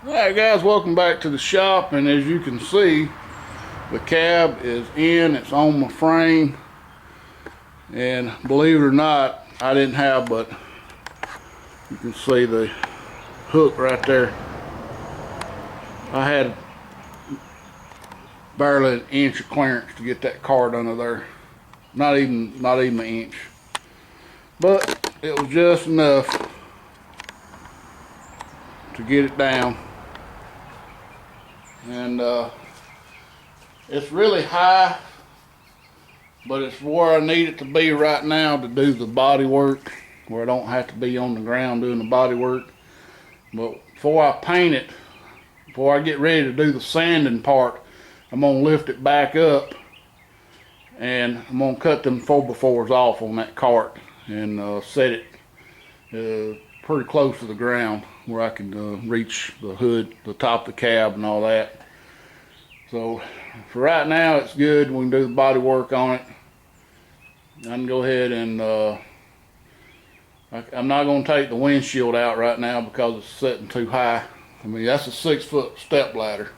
Alright guys, welcome back to the shop, and as you can see, the cab is in, it's on my frame, and believe it or not, I didn't have, but you can see the hook right there. I had barely an inch of clearance to get that cart under there. Not even an inch. But it was just enough to get it down. And it's really high, but it's where I need it to be right now to do the body work, where I don't have to be on the ground doing the body work. But before I paint it, before I get ready to do the sanding part, I'm gonna lift it back up and I'm gonna cut them 4x4s off on that cart and set it pretty close to the ground where I can reach the hood, the top of the cab and all that. So for right now it's good. We can do the body work on it. I can go ahead and I'm not going to take the windshield out right now because it's sitting too high. I mean, that's a 6-foot step ladder.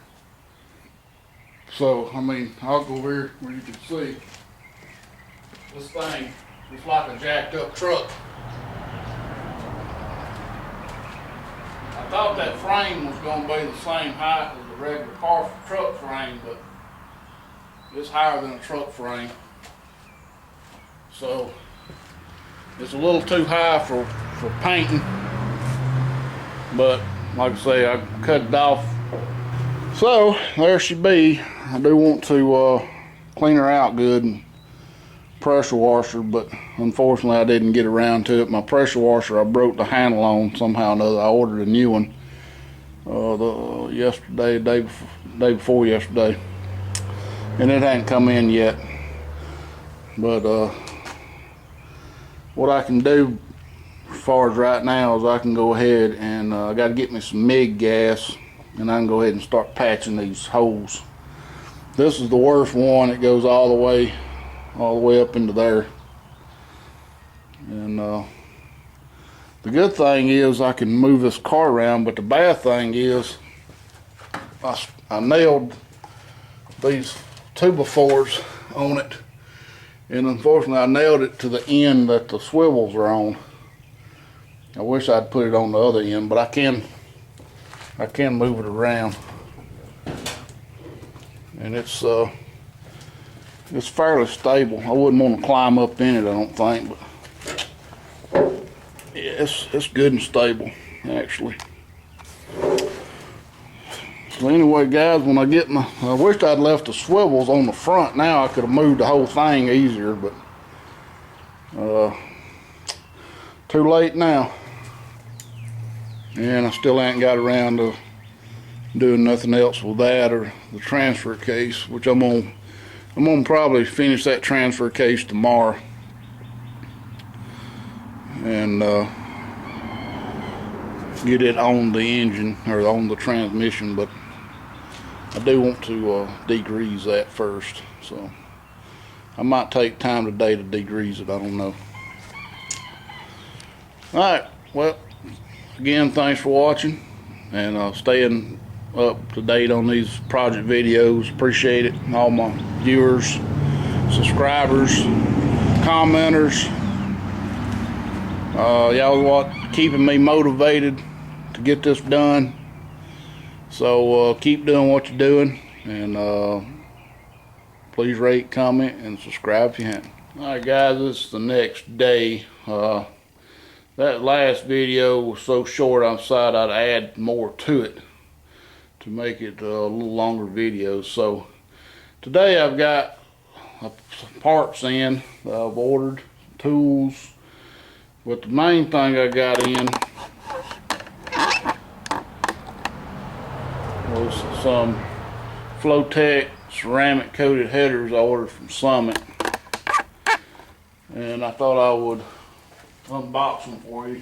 So I mean, I'll go over here where you can see this thing. It's like a jacked up truck. I thought that frame was going to be the same height as a regular truck frame, but it's higher than a truck frame. So it's a little too high for painting, but like I say, I cut it off. So there she be. I do want to clean her out good and pressure wash her, but unfortunately I didn't get around to it. My pressure washer, I broke the handle on somehow or another. I ordered a new one day before yesterday, and it hadn't come in yet. But what I can do as far as right now is I can go ahead and I got to get me some MIG gas, and I can go ahead and start patching these holes. This is the worst one. It goes all the way up into there. And the good thing is I can move this car around, but the bad thing is I nailed these 2x4s on it, and unfortunately I nailed it to the end that the swivels are on. I wish I'd put it on the other end, but I can move it around, and it's fairly stable. I wouldn't want to climb up in it, I don't think, but yeah, it's good and stable actually. So anyway guys, when I get I wished I'd left the swivels on the front. Now I could have moved the whole thing easier, but too late now. And I still ain't got around to doing nothing else with that or the transfer case, which I'm gonna probably finish that transfer case tomorrow and get it on the engine or on the transmission. But I do want to degrease that first, so I might take time today to degrease it. I don't know. Alright, well, again, thanks for watching and staying up to date on these project videos. Appreciate it. All my viewers, subscribers, commenters, y'all keeping me motivated to get this done. So keep doing what you're doing, and please rate, comment, and subscribe if you haven't. Alright guys, this is the next day. That last video was so short, I decided I'd add more to it to make it a little longer video. So today I've got parts in that I've ordered, tools, but the main thing I got in was some Flowtech ceramic coated headers I ordered from Summit, and I thought I would unbox them for you.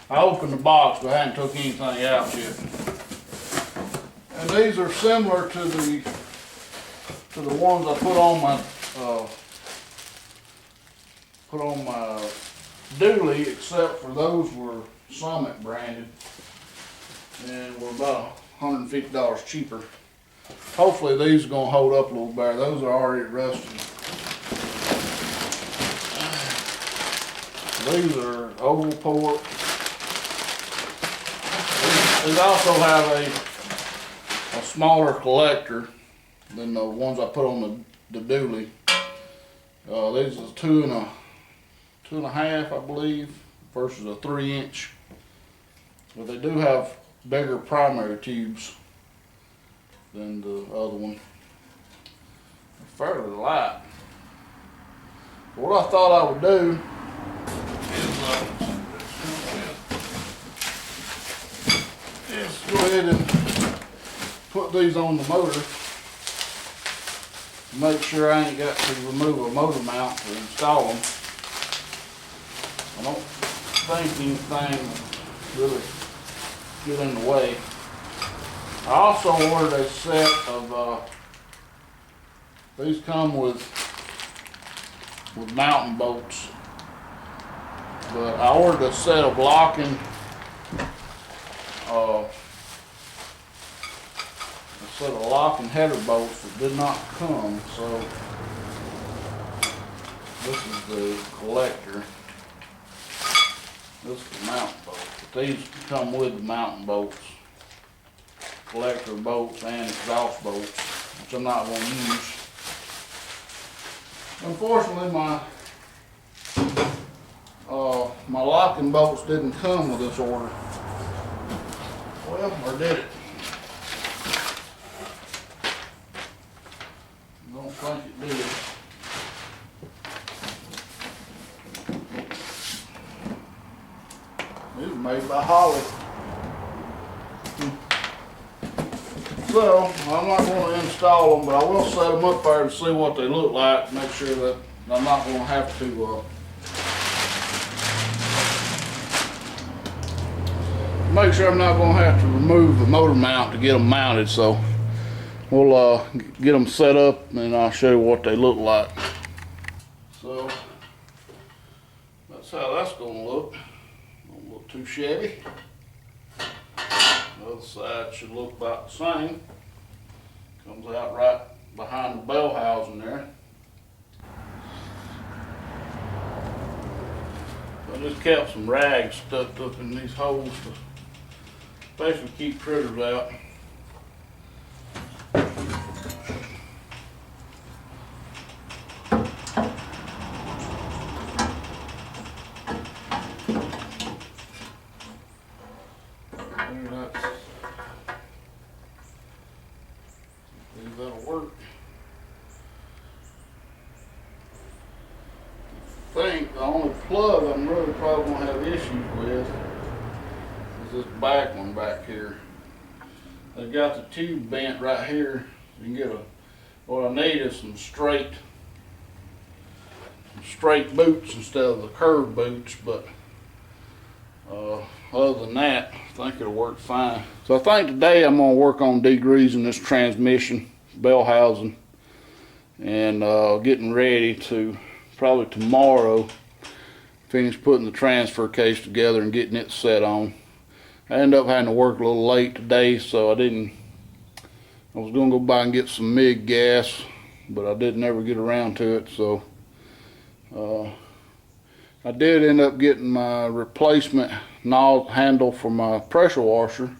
I opened the box, but I hadn't took anything out yet. And these are similar to the ones I put on my dually, except for those were Summit branded and were about $150 cheaper. Hopefully these are gonna hold up a little better. Those are already rusted. These are oval port. These also have a smaller collector than the ones I put on the dually. These are two and a half, I believe, versus a 3-inch. But they do have bigger primary tubes than the other one. They're fairly light. What I thought I would do is go ahead and put these on the motor. Make sure I ain't got to remove a motor mount to install them. I don't think anything really get in the way. I also ordered a set of, these come with mountain bolts. But I ordered a set of locking, header bolts that did not come, so this is the collector. This is the mountain bolt. But these come with the mountain bolts, collector bolts and exhaust bolts, which I'm not going to use. Unfortunately, my locking bolts didn't come with this order. Well, or did it? I don't think it did. These are made by Holly. So, I'm not going to install them, but I will set them up there to see what they look like, make sure that I'm not going to have to make sure I'm not going to have to remove the motor mount to get them mounted. So we'll get them set up and I'll show you what they look like. So that's how that's going to look. Don't look too shabby. The other side should look about the same. Comes out right behind the bell housing there. I just kept some rags stuck up in these holes to basically keep critters out. That'll work. I think the only plug I'm really probably going to have issues with is this back one back here. They've got the tube bent right here. You can get what I need is some straight boots instead of the curved boots, but other than that, I think it'll work fine. So I think today I'm going to work on degreasing this transmission bell housing and getting ready to probably tomorrow finish putting the transfer case together and getting it set on. I ended up having to work a little late today, so I was going to go by and get some MIG gas, but I didn't ever get around to it. So I did end up getting my replacement nozzle handle for my pressure washer,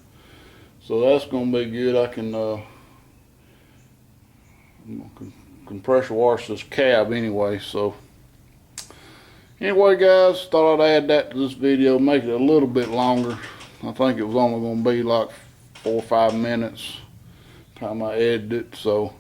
so that's going to be good. I can pressure wash this cab anyway. So anyway guys, thought I'd add that to this video, make it a little bit longer. I think it was only going to be like 4 or 5 minutes time I edited it. So